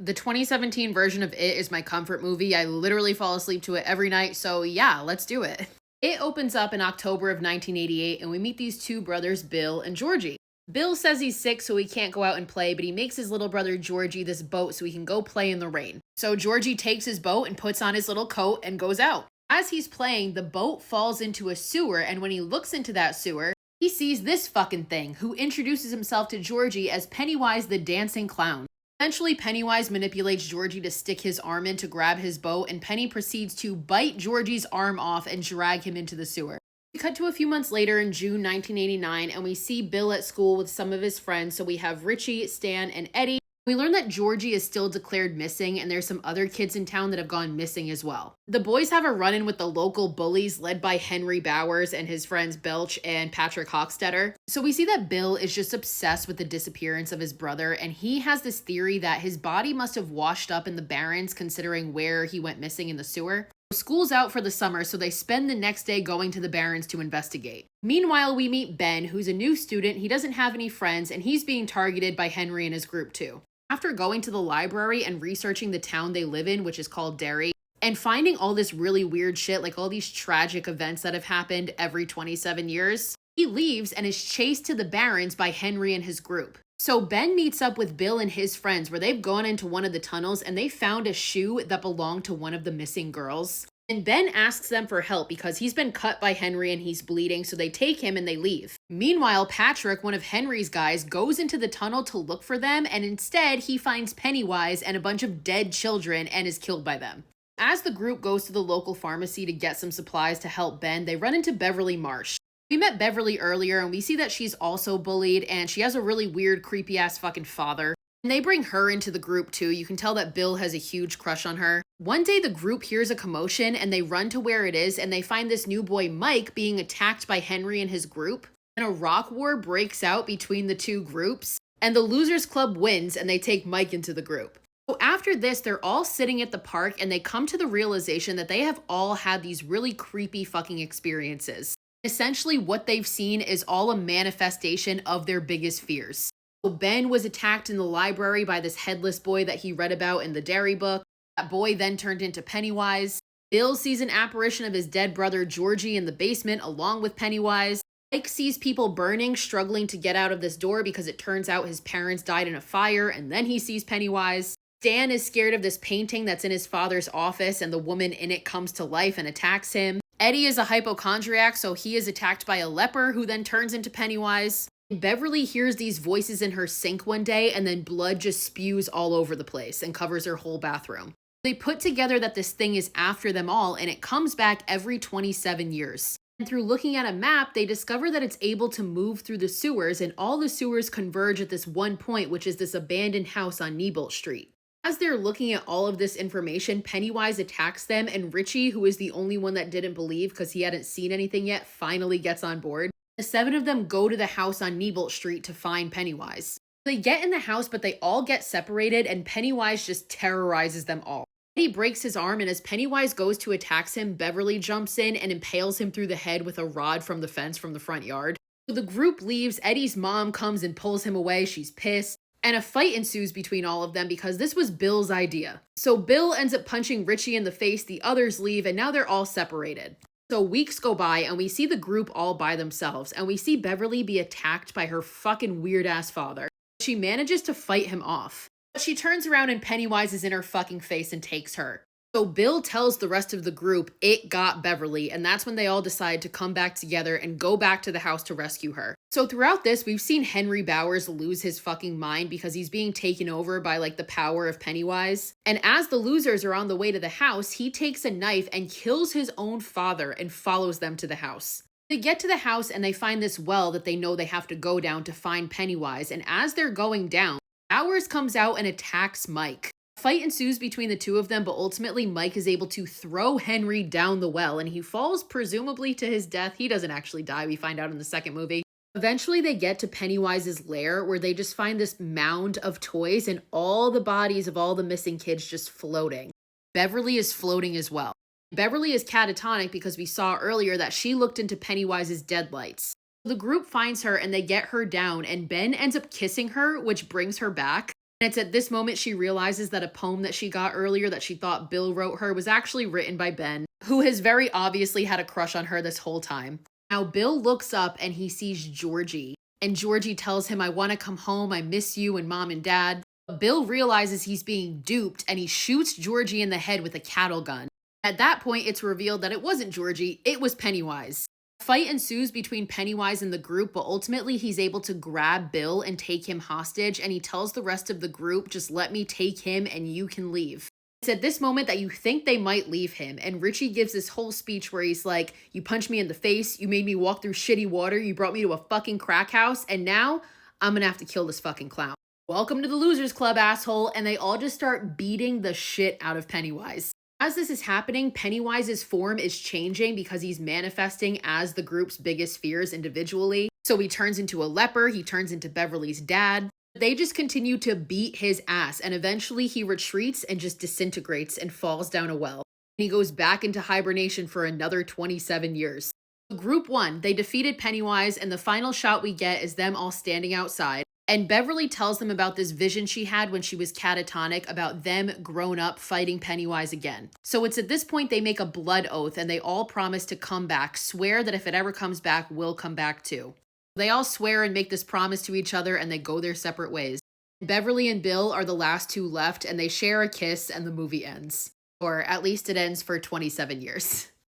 The 2017 version of It is my comfort movie. I literally fall asleep to it every night, so yeah, let's do it. It opens up in October of 1988, and we meet these two brothers, Bill and Georgie. Bill says he's sick, so he can't go out and play, but he makes his little brother Georgie this boat so he can go play in the rain. So Georgie takes his boat and puts on his little coat and goes out. As he's playing, the boat falls into a sewer, and when he looks into that sewer, he sees this fucking thing, who introduces himself to Georgie as Pennywise the Dancing Clown. Eventually, Pennywise manipulates Georgie to stick his arm in to grab his boat, and Penny proceeds to bite Georgie's arm off and drag him into the sewer. We cut to a few months later in June 1989, and we see Bill at school with some of his friends. So we have Richie, Stan, and Eddie. We learn that Georgie is still declared missing, and there's some other kids in town that have gone missing as well. The boys have a run-in with the local bullies led by Henry Bowers and his friends Belch and Patrick Hochstetter. So we see that Bill is just obsessed with the disappearance of his brother, and he has this theory that his body must have washed up in the Barrens considering where he went missing in the sewer. School's out for the summer, so they spend the next day going to the Barrens to investigate. Meanwhile, we meet Ben, who's a new student. He doesn't have any friends, and he's being targeted by Henry and his group too. After going to the library and researching the town they live in, which is called Derry, and finding all this really weird shit, like all these tragic events that have happened every 27 years, he leaves and is chased to the Barrens by Henry and his group. So Ben meets up with Bill and his friends where they've gone into one of the tunnels and they found a shoe that belonged to one of the missing girls. And Ben asks them for help because he's been cut by Henry and he's bleeding, so they take him and they leave. Meanwhile, Patrick, one of Henry's guys, goes into the tunnel to look for them, and instead he finds Pennywise and a bunch of dead children and is killed by them. As the group goes to the local pharmacy to get some supplies to help Ben, they run into Beverly Marsh. We met Beverly earlier and we see that she's also bullied and she has a really weird, creepy ass fucking father. And they bring her into the group too. You can tell that Bill has a huge crush on her. One day the group hears a commotion and they run to where it is and they find this new boy Mike being attacked by Henry and his group. And a rock war breaks out between the two groups and the Losers Club wins and they take Mike into the group. So after this, they're all sitting at the park and they come to the realization that they have all had these really creepy fucking experiences. Essentially, what they've seen is all a manifestation of their biggest fears. So Ben was attacked in the library by this headless boy that he read about in the Derry book. That boy then turned into Pennywise. Bill sees an apparition of his dead brother Georgie in the basement along with Pennywise. Mike sees people burning, struggling to get out of this door because it turns out his parents died in a fire, and then he sees Pennywise. Stan is scared of this painting that's in his father's office, and the woman in it comes to life and attacks him. Eddie is a hypochondriac, so he is attacked by a leper who then turns into Pennywise. Beverly hears these voices in her sink one day, and then blood just spews all over the place and covers her whole bathroom. They put together that this thing is after them all, and it comes back every 27 years. And through looking at a map, they discover that it's able to move through the sewers, and all the sewers converge at this one point, which is this abandoned house on Nebolt Street. As they're looking at all of this information, Pennywise attacks them, and Richie, who is the only one that didn't believe because he hadn't seen anything yet, finally gets on board. The 7 of them go to the house on Nebolt Street to find Pennywise. They get in the house, but they all get separated, and Pennywise just terrorizes them all. Eddie breaks his arm, and as Pennywise goes to attack him, Beverly jumps in and impales him through the head with a rod from the fence from the front yard. So the group leaves. Eddie's mom comes and pulls him away. She's pissed. And a fight ensues between all of them because this was Bill's idea. So Bill ends up punching Richie in the face, the others leave, and now they're all separated. So weeks go by and we see the group all by themselves, and we see Beverly be attacked by her fucking weird ass father. She manages to fight him off, but she turns around and Pennywise is in her fucking face and takes her. So Bill tells the rest of the group it got Beverly, and that's when they all decide to come back together and go back to the house to rescue her. So throughout this, we've seen Henry Bowers lose his fucking mind because he's being taken over by like the power of Pennywise. And as the losers are on the way to the house, he takes a knife and kills his own father and follows them to the house. They get to the house and they find this well that they know they have to go down to find Pennywise, and as they're going down, Bowers comes out and attacks Mike. A fight ensues between the two of them, but ultimately Mike is able to throw Henry down the well, and he falls presumably to his death. He doesn't actually die, we find out in the second movie. Eventually they get to Pennywise's lair, where they just find this mound of toys and all the bodies of all the missing kids just floating. Beverly is floating as well. Beverly is catatonic because we saw earlier that she looked into Pennywise's deadlights. The group finds her and they get her down, and Ben ends up kissing her, which brings her back. And it's at this moment she realizes that a poem that she got earlier that she thought Bill wrote her was actually written by Ben, who has very obviously had a crush on her this whole time. Now Bill looks up and he sees Georgie, and Georgie tells him, "I want to come home, I miss you and mom and dad." But Bill realizes he's being duped and he shoots Georgie in the head with a cattle gun. At that point, it's revealed that it wasn't Georgie, it was Pennywise. A fight ensues between Pennywise and the group, but ultimately he's able to grab Bill and take him hostage, and he tells the rest of the group, "Just let me take him and you can leave." It's at this moment that you think they might leave him, and Richie gives this whole speech where he's like, "You punched me in the face, you made me walk through shitty water, you brought me to a fucking crack house, and now I'm gonna have to kill this fucking clown. Welcome to the Losers Club, asshole," and they all just start beating the shit out of Pennywise. As this is happening, Pennywise's form is changing because he's manifesting as the group's biggest fears individually. So he turns into a leper, he turns into Beverly's dad. They just continue to beat his ass, and eventually he retreats and just disintegrates and falls down a well. And he goes back into hibernation for another 27 years. Group 1, they defeated Pennywise, and the final shot we get is them all standing outside. And Beverly tells them about this vision she had when she was catatonic about them grown up fighting Pennywise again. So it's at this point they make a blood oath and they all promise to come back, swear that if it ever comes back, we'll come back too. They all swear and make this promise to each other and they go their separate ways. Beverly and Bill are the last two left and they share a kiss and the movie ends. Or at least it ends for 27 years.